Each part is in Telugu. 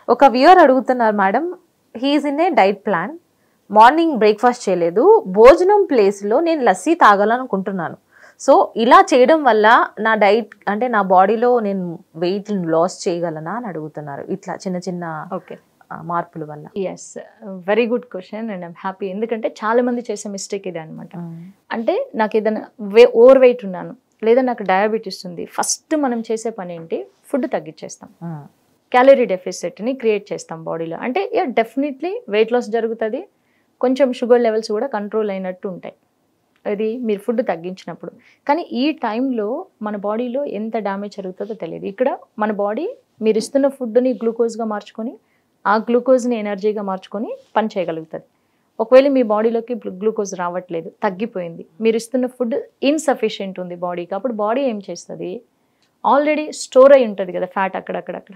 ఒక వ్యూయర్ అడుగుతున్నారు madam, he is in a diet plan, morning breakfast చేయలేదు, భోజనం ప్లేస్లో నేను లస్సీ తాగాలనుకుంటున్నాను. సో ఇలా చేయడం వల్ల నా డైట్ అంటే నా బాడీలో నేను వెయిట్ లాస్ చేయగలనా అని అడుగుతున్నారు. ఇట్లా చిన్న చిన్న ఓకే, మార్పుల వల్ల. Yes, very good question and I'm happy. ఎందుకంటే చాలా మంది చేసే మిస్టేక్ ఇదే అనమాట. అంటే నాకు ఏదైనా ఓవర్ వెయిట్ ఉన్నాను లేదా నాకు డయాబెటీస్ ఉంది, ఫస్ట్ మనం చేసే పని ఏంటి, ఫుడ్ తగ్గించేస్తాం, క్యాలరీ డెఫిసిట్ని క్రియేట్ చేస్తాం బాడీలో. అంటే డెఫినెట్లీ వెయిట్ లాస్ జరుగుతుంది, కొంచెం షుగర్ లెవెల్స్ కూడా కంట్రోల్ అయినట్టు ఉంటాయి, అది మీరు ఫుడ్ తగ్గించినప్పుడు. కానీ ఈ టైంలో మన బాడీలో ఎంత డ్యామేజ్ జరుగుతుందో తెలియదు. ఇక్కడ మన బాడీ మీరు ఇస్తున్న ఫుడ్ని గ్లూకోజ్గా మార్చుకొని ఆ గ్లూకోజ్ని ఎనర్జీగా మార్చుకొని పని చేయగలుగుతుంది. ఒకవేళ మీ బాడీలోకి గ్లూకోజ్ రావట్లేదు, తగ్గిపోయింది, మీరు ఇస్తున్న ఫుడ్ ఇన్సఫిషియెంట్ ఉంది బాడీకి, అప్పుడు బాడీ ఏం చేస్తుంది, ఆల్రెడీ స్టోర్ అయి ఉంటుంది కదా ఫ్యాట్ అక్కడక్కడక్కడ,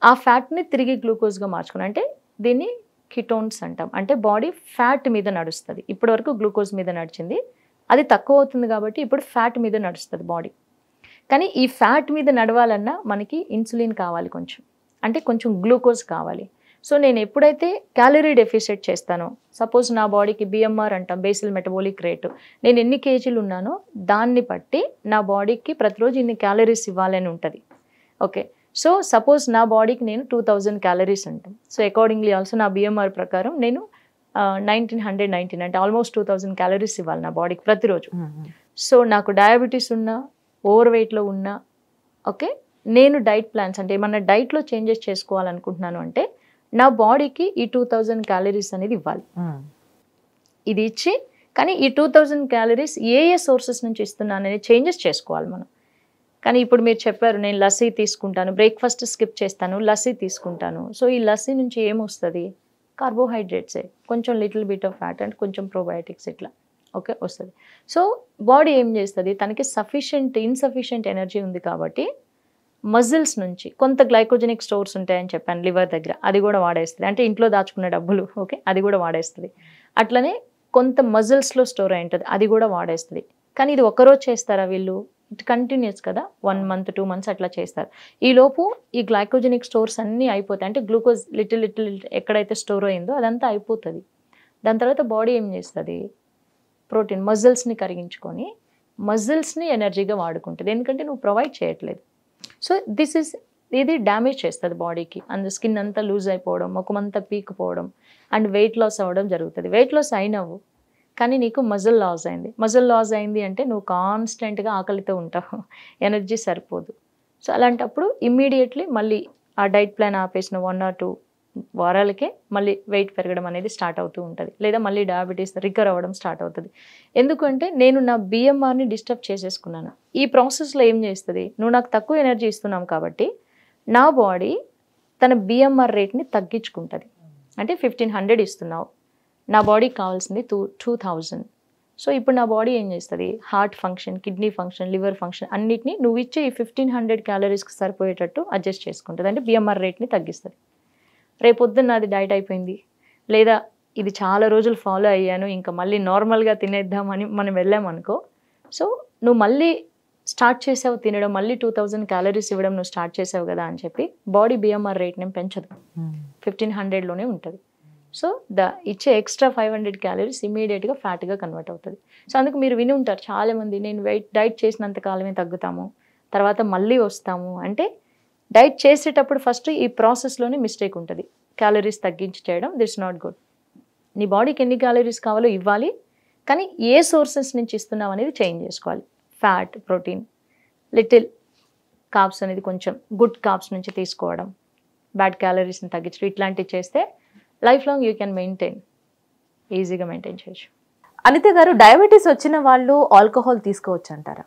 ఆ ఫ్యాట్ని తిరిగి గ్లూకోజ్గా మార్చుకుని, అంటే దీన్ని కిటోన్స్ అంటాం. అంటే బాడీ ఫ్యాట్ మీద నడుస్తుంది, ఇప్పటివరకు గ్లూకోజ్ మీద నడిచింది, అది తక్కువ అవుతుంది కాబట్టి ఇప్పుడు ఫ్యాట్ మీద నడుస్తుంది బాడీ. కానీ ఈ ఫ్యాట్ మీద నడవాలన్నా మనకి ఇన్సులిన్ కావాలి కొంచెం, అంటే కొంచెం గ్లూకోజ్ కావాలి. సో నేను ఎప్పుడైతే క్యాలరీ డెఫిసిట్ చేస్తానో, సపోజ్ నా బాడీకి బిఎంఆర్ అంటాం, బేసిల్ మెటబాలిక్ రేటు, నేను ఎన్ని కేజీలు ఉన్నానో దాన్ని బట్టి నా బాడీకి ప్రతిరోజు ఇన్ని క్యాలరీస్ ఇవ్వాలని ఉంటుంది. ఓకే, సో సపోజ్ నా బాడీకి నేను 2000 క్యాలరీస్ అంటాం. సో అకార్డింగ్లీ ఆల్సో నా బిఎంఆర్ ప్రకారం నేను 1919 అంటే ఆల్మోస్ట్ 2000 క్యాలరీస్ ఇవ్వాలి నా బాడీకి ప్రతిరోజు. సో నాకు డయాబెటీస్ ఉన్నా, ఓవర్ వెయిట్లో ఉన్నా, ఓకే, నేను డైట్ ప్లాన్స్ అంటే ఏమన్నా డైట్లో చేంజెస్ చేసుకోవాలనుకుంటున్నాను అంటే నా బాడీకి ఈ 2000 క్యాలరీస్ అనేది ఇవ్వాలి. ఇది ఇచ్చి, కానీ ఈ 2000 క్యాలరీస్ ఏ సోర్సెస్ నుంచి ఇస్తున్నాను అనేది చేంజెస్ చేసుకోవాలి మనం. కానీ ఇప్పుడు మీరు చెప్పారు నేను లస్సీ తీసుకుంటాను, బ్రేక్ఫాస్ట్ స్కిప్ చేస్తాను, లస్సీ తీసుకుంటాను. సో ఈ లస్సీ నుంచి ఏమొస్తుంది, కార్బోహైడ్రేట్సే, కొంచెం little bit of fat and కొంచెం ప్రోబయోటిక్స్ ఇట్లా ఓకే వస్తుంది. సో బాడీ ఏం చేస్తుంది, తనకి ఇన్సఫిషియెంట్ ఎనర్జీ ఉంది కాబట్టి మజిల్స్ నుంచి కొంత గ్లైకోజెనిక్ స్టోర్స్ ఉంటాయని చెప్పాను లివర్ దగ్గర, అది కూడా వాడేస్తుంది, అంటే ఇంట్లో దాచుకున్న డబ్బులు, ఓకే, అది కూడా వాడేస్తుంది. అట్లనే కొంత మజిల్స్లో స్టోర్ అయి ఉంటుంది, అది కూడా వాడేస్తుంది. కానీ ఇది ఒకరోజు చేస్తారా వీళ్ళు, ఇట్ కంటిన్యూస్ కదా, 1 month 2 months అట్లా చేస్తారు. ఈలోపు ఈ గ్లైకోజెనిక్ స్టోర్స్ అన్నీ అయిపోతాయి, అంటే గ్లూకోజ్ లిటిల్ ఎక్కడైతే స్టోర్ అయిందో అదంతా అయిపోతుంది. దాని తర్వాత బాడీ ఏం చేస్తుంది, ప్రోటీన్ మజిల్స్ని కరిగించుకొని మజిల్స్ని ఎనర్జీగా వాడుకుంటుంది, ఎందుకంటే నువ్వు ప్రొవైడ్ చేయట్లేదు. సో ఇది డ్యామేజ్ చేస్తుంది బాడీకి, అండ్ స్కిన్ అంతా లూజ్ అయిపోవడం, ముఖమంతా పీక్కుపోవడం అండ్ వెయిట్ లాస్ అవ్వడం జరుగుతుంది. వెయిట్ లాస్ అయినావు కానీ నీకు మజిల్ లాస్ అయింది అంటే నువ్వు కాన్స్టెంట్గా ఆకలితో ఉంటావు, ఎనర్జీ సరిపోదు. సో అలాంటప్పుడు ఇమ్మీడియట్లీ మళ్ళీ ఆ డైట్ ప్లాన్ ఆపేసిన 1 or 2 వారాలకే మళ్ళీ వెయిట్ పెరగడం అనేది స్టార్ట్ అవుతూ ఉంటుంది, లేదా మళ్ళీ డయాబెటీస్ రికవర్ అవ్వడం స్టార్ట్ అవుతుంది. ఎందుకంటే నేను నా బిఎంఆర్ని డిస్టర్బ్ చేసేసుకున్నాను. ఈ ప్రాసెస్లో ఏం చేస్తుంది, నువ్వు నాకు తక్కువ ఎనర్జీ ఇస్తున్నావు కాబట్టి నా బాడీ తన బిఎంఆర్ రేట్ని తగ్గించుకుంటుంది. అంటే 1500 ఇస్తున్నావు, నా బాడీకి కావాల్సింది 2000. సో ఇప్పుడు నా బాడీ ఏం చేస్తుంది, heart function, kidney function, liver function అన్నిటిని నువ్వు ఇచ్చే ఈ 1500 క్యాలరీస్కి సరిపోయేటట్టు అడ్జస్ట్ చేసుకుంటుంది, అంటే బిఎంఆర్ రేట్ని తగ్గిస్తుంది. రేపొద్దున్న నాది డైట్ అయిపోయింది, లేదా ఇది చాలా రోజులు ఫాలో అయ్యాను, ఇంకా మళ్ళీ నార్మల్గా తినేద్దామని మనం వెళ్ళామనుకో, సో నువ్వు మళ్ళీ స్టార్ట్ చేసావు తినడం, మళ్ళీ 2000 క్యాలరీస్ ఇవ్వడం నువ్వు స్టార్ట్ చేసావు కదా అని చెప్పి బాడీ బిఎంఆర్ రేట్ని పెంచదు, 1500లోనే ఉంటుంది. సో ఇచ్చే ఎక్స్ట్రా 500 క్యాలరీస్ ఇమీడియట్గా ఫ్యాట్గా కన్వర్ట్ అవుతుంది. సో అందుకు మీరు విని ఉంటారు చాలామంది, నేను డైట్ చేసినంత కాలమే తగ్గుతాము, తర్వాత మళ్ళీ వస్తాము అంటే, డైట్ చేసేటప్పుడు ఫస్ట్ ఈ ప్రాసెస్లోనే మిస్టేక్ ఉంటుంది, క్యాలరీస్ తగ్గించి చేయడం, దిట్స్ నాట్ గుడ్. నీ బాడీకి ఎన్ని క్యాలరీస్ కావాలో ఇవ్వాలి, కానీ ఏ సోర్సెస్ నుంచి ఇస్తున్నావు అనేది చేంజ్ చేసుకోవాలి. ఫ్యాట్, ప్రోటీన్, లిటిల్ కార్బ్స్ అనేది కొంచెం గుడ్ కార్బ్స్ నుంచి తీసుకోవడం, బ్యాడ్ క్యాలరీస్ని తగ్గించడం, ఇట్లాంటివి చేస్తే లైఫ్ లాంగ్ యూ కెన్ ఈజీగా మెయింటైన్ చేయొచ్చు. అనిత గారు, డయాబెటీస్ వచ్చిన వాళ్ళు ఆల్కహాల్ తీసుకోవచ్చు అంటారా?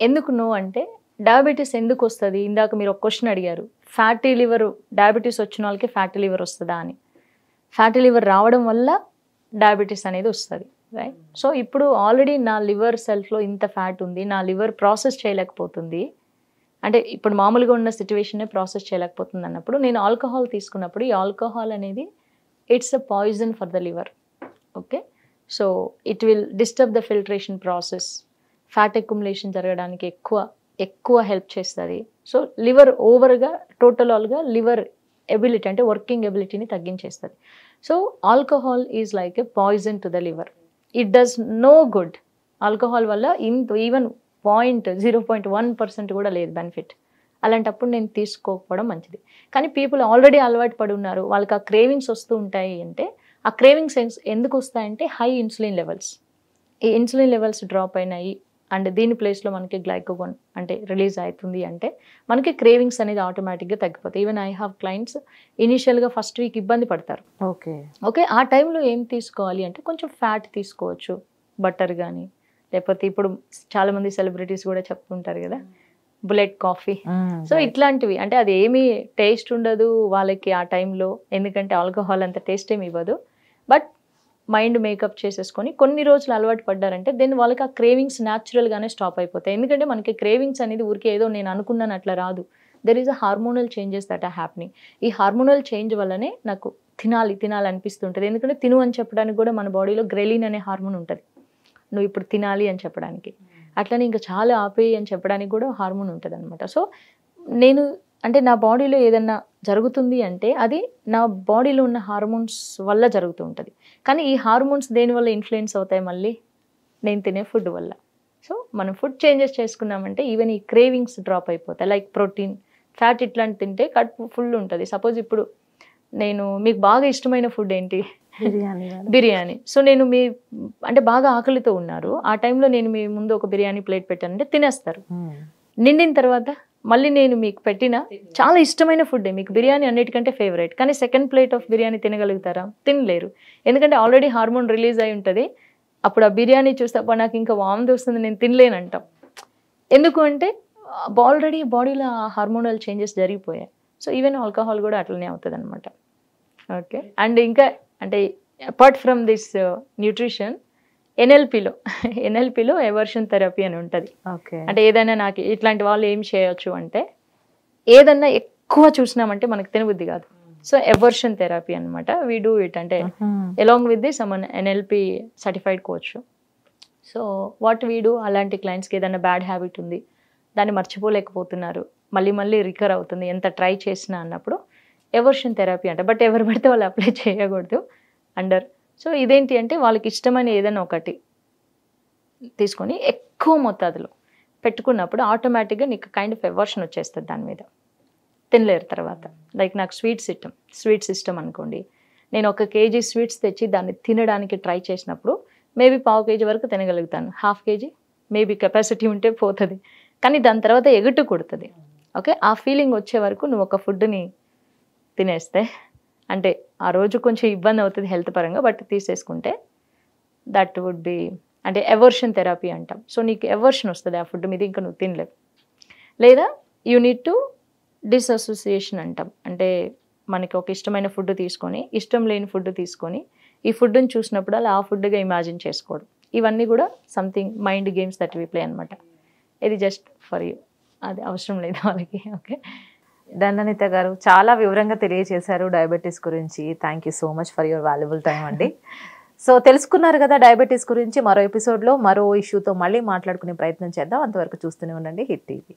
ఎందుకు నో అంటే, డయాబెటీస్ ఎందుకు వస్తుంది, ఇందాక మీరు ఒక క్వశ్చన్ అడిగారు, ఫ్యాటీ లివర్, డయాబెటీస్ వచ్చిన వాళ్ళకి ఫ్యాటీ లివర్ వస్తుందా అని. ఫ్యాటీ లివర్ రావడం వల్ల డయాబెటీస్ అనేది వస్తుంది, రైట్? సో ఇప్పుడు ఆల్రెడీ నా లివర్ సెల్ఫ్లో ఇంత ఫ్యాట్ ఉంది, నా లివర్ ప్రాసెస్ చేయలేకపోతుంది, అంటే ఇప్పుడు మామూలుగా ఉన్న సిచ్యువేషన్నే ప్రాసెస్ చేయలేకపోతుంది అన్నప్పుడు నేను ఆల్కహాల్ తీసుకున్నప్పుడు, ఈ ఆల్కహాల్ అనేది it's a poison for the liver. Okay, so it will disturb the filtration process, fat accumulation జరగడానికి ఎక్కువ హెల్ప్ చేస్తుంది. సో లివర్ ఓవర్గా టోటల్ ఆల్గా లివర్ ఎబిలిటీ అంటే వర్కింగ్ ఎబిలిటీని తగ్గించేస్తుంది. So alcohol is like a poison to the liver. It does no good. Alcohol వల్ల ఈవెన్ 0.1% కూడా లేదు బెనిఫిట్. అలాంటప్పుడు నేను తీసుకోకపోవడం మంచిది. కానీ పీపుల్ ఆల్రెడీ అలవాటు పడి ఉన్నారు, వాళ్ళకి ఆ క్రేవింగ్స్ వస్తూ ఉంటాయి అంటే, ఆ క్రేవింగ్స్ ఎందుకు వస్తాయంటే హై ఇన్సులిన్ లెవెల్స్. ఈ ఇన్సులిన్ లెవెల్స్ డ్రాప్ అయినాయి అండ్ దీని ప్లేస్లో మనకి గ్లైకోగోన్ అంటే రిలీజ్ అవుతుంది అంటే మనకి క్రేవింగ్స్ అనేది ఆటోమేటిక్గా తగ్గిపోతాయి. ఈవెన్ ఐ హ్యావ్ క్లయింట్స్ ఇనీషియల్గా ఫస్ట్ వీక్ ఇబ్బంది పడతారు. ఓకే ఆ టైంలో ఏం తీసుకోవాలి అంటే కొంచెం ఫ్యాట్ తీసుకోవచ్చు, బటర్ కానీ, లేకపోతే ఇప్పుడు చాలామంది సెలబ్రిటీస్ కూడా చెప్తుంటారు కదా బుల్లెట్ కాఫీ. సో ఇట్లాంటివి అంటే అది ఏమీ టేస్ట్ ఉండదు వాళ్ళకి ఆ టైంలో, ఎందుకంటే ఆల్కహాల్ అంత టేస్ట్ ఏమి ఇవ్వదు. బట్ మైండ్ మేకప్ చేసేసుకొని కొన్ని రోజులు అలవాటు పడ్డారంటే దెన్ వాళ్ళకి ఆ క్రేవింగ్స్ న్యాచురల్గానే స్టాప్ అయిపోతాయి. ఎందుకంటే మనకి క్రేవింగ్స్ అనేది ఊరికే ఏదో నేను అనుకున్నాను అట్లా రాదు. There is a hormonal changes that are happening. ఈ హార్మోనల్ చేంజ్ వల్లనే నాకు తినాలి అనిపిస్తుంటుంది. ఎందుకంటే తిను అని చెప్పడానికి కూడా మన బాడీలో గ్రెలిన్ అనే హార్మోన్ ఉంటుంది, నువ్వు ఇప్పుడు తినాలి అని చెప్పడానికి. అట్లనే ఇంకా చాలా ఆపేయి అని చెప్పడానికి కూడా హార్మోన్ ఉంటుంది అనమాట. సో నేను అంటే నా బాడీలో ఏదన్నా జరుగుతుంది అంటే అది నా బాడీలో ఉన్న హార్మోన్స్ వల్ల జరుగుతూ ఉంటుంది. కానీ ఈ హార్మోన్స్ దేనివల్ల ఇన్ఫ్లుయెన్స్ అవుతాయి మళ్ళీ నేను తినే ఫుడ్ వల్ల. సో మనం ఫుడ్ చేంజెస్ చేసుకున్నామంటే ఈవెన్ ఈ క్రేవింగ్స్ డ్రాప్ అయిపోతాయి. లైక్ ప్రోటీన్, ఫ్యాట్ ఇట్లాంటి తింటే కడుపు ఫుల్ ఉంటుంది. సపోజ్ ఇప్పుడు నేను మీకు బాగా ఇష్టమైన ఫుడ్ ఏంటి? బిర్యానీ. సో నేను మీ అంటే బాగా ఆకలితో ఉన్నారు, ఆ టైంలో నేను మీ ముందు ఒక బిర్యానీ ప్లేట్ పెట్టానంటే తినేస్తారు. నిండిన తర్వాత మళ్ళీ నేను మీకు పెట్టిన చాలా ఇష్టమైన ఫుడ్, మీకు బిర్యానీ అన్నిటికంటే ఫేవరెట్, కానీ సెకండ్ ప్లేట్ ఆఫ్ బిర్యానీ తినగలుగుతారా? తినలేరు. ఎందుకంటే ఆల్రెడీ హార్మోన్ రిలీజ్ అయి ఉంటుంది. అప్పుడు ఆ బిర్యానీ చూస్తే నాకు ఇంకా వాంతి వస్తుంది, నేను తినలేనంటాం. ఎందుకు అంటే ఆల్రెడీ బాడీలో హార్మోనల్ చేంజెస్ జరిగిపోయాయి. సో ఈవెన్ ఆల్కహాల్ కూడా అట్లనే అవుతుంది అనమాట. ఓకే అండ్ ఇంకా అంటే అపార్ట్ ఫ్రమ్ దిస్ న్యూట్రిషన్ ఎన్ఎల్పిలో ఎవర్షన్ థెరపీ అని ఉంటుంది. అంటే ఏదైనా నాకు ఇట్లాంటి వాళ్ళు ఏం చేయొచ్చు అంటే ఏదన్నా ఎక్కువ చూసినామంటే మనకు తినబుద్ధి కాదు. సో ఎవర్షన్ థెరపీ అనమాట. వీ డూ ఇట్ అంటే along with this NLP certified coach. So what we do, అలాంటి క్లయింట్స్కి ఏదైనా బ్యాడ్ హ్యాబిట్ ఉంది, దాన్ని మర్చిపోలేకపోతున్నారు, మళ్ళీ రికవర్ అవుతుంది ఎంత ట్రై చేసినా అన్నప్పుడు ఎవర్షన్ థెరపీ అంట. బట్ ఎవరు పడితే వాళ్ళు అప్లై చేయకూడదు అండర్. సో ఇదేంటి అంటే వాళ్ళకి ఇష్టమైన ఏదైనా ఒకటి తీసుకొని ఎక్కువ మొత్తాదులో పెట్టుకున్నప్పుడు ఆటోమేటిక్గా నీకు కైండ్ ఆఫ్ ఎవర్షన్ వచ్చేస్తుంది దాని మీద, తినలేరు తర్వాత. లైక్ నాకు స్వీట్స్ ఇష్టం అనుకోండి, నేను 1 kg స్వీట్స్ తెచ్చి దాన్ని తినడానికి ట్రై చేసినప్పుడు మేబీ 1/2 kg వరకు తినగలుగుతాను, 1/2 kg మేబీ కెపాసిటీ ఉంటే పోతుంది, కానీ దాని తర్వాత ఎగుటు కొడుతుంది. ఓకే ఆ ఫీలింగ్ వచ్చే వరకు నువ్వు ఒక ఫుడ్ని తినేస్తే అంటే ఆ రోజు కొంచెం ఇబ్బంది అవుతుంది హెల్త్ పరంగా, బట్ తీసేసుకుంటే దట్ వుడ్ బి అంటే ఎవర్షన్ థెరపీ అంటాం. సో నీకు ఎవర్షన్ వస్తుంది ఆ ఫుడ్ మీద, ఇంకా నువ్వు తినలేవు. లేదా యూ నీడ్ టు డిసోసియేషన్ అంటాం. అంటే మనకి ఒక ఇష్టమైన ఫుడ్ తీసుకొని ఇష్టం లేని ఫుడ్ తీసుకొని ఈ ఫుడ్ని చూసినప్పుడు అలా ఆ ఫుడ్గా ఇమాజిన్ చేసుకోవడం, ఇవన్నీ కూడా something mind games that we play అనమాట. ఇది జస్ట్ ఫర్ యూ, అది అవసరం లేదు వాళ్ళకి. ఓకే దండనిత గారు చాలా వివరంగా తెలియజేశారు డయాబెటీస్ గురించి. Thank you so much for your valuable time అండి. సో తెలుసుకున్నారు కదా డయాబెటీస్ గురించి. మరో ఎపిసోడ్లో మరో ఇష్యూతో మళ్ళీ మాట్లాడుకునే ప్రయత్నం చేద్దాం. అంతవరకు చూస్తూనే ఉండండి హిట్ టీవీ.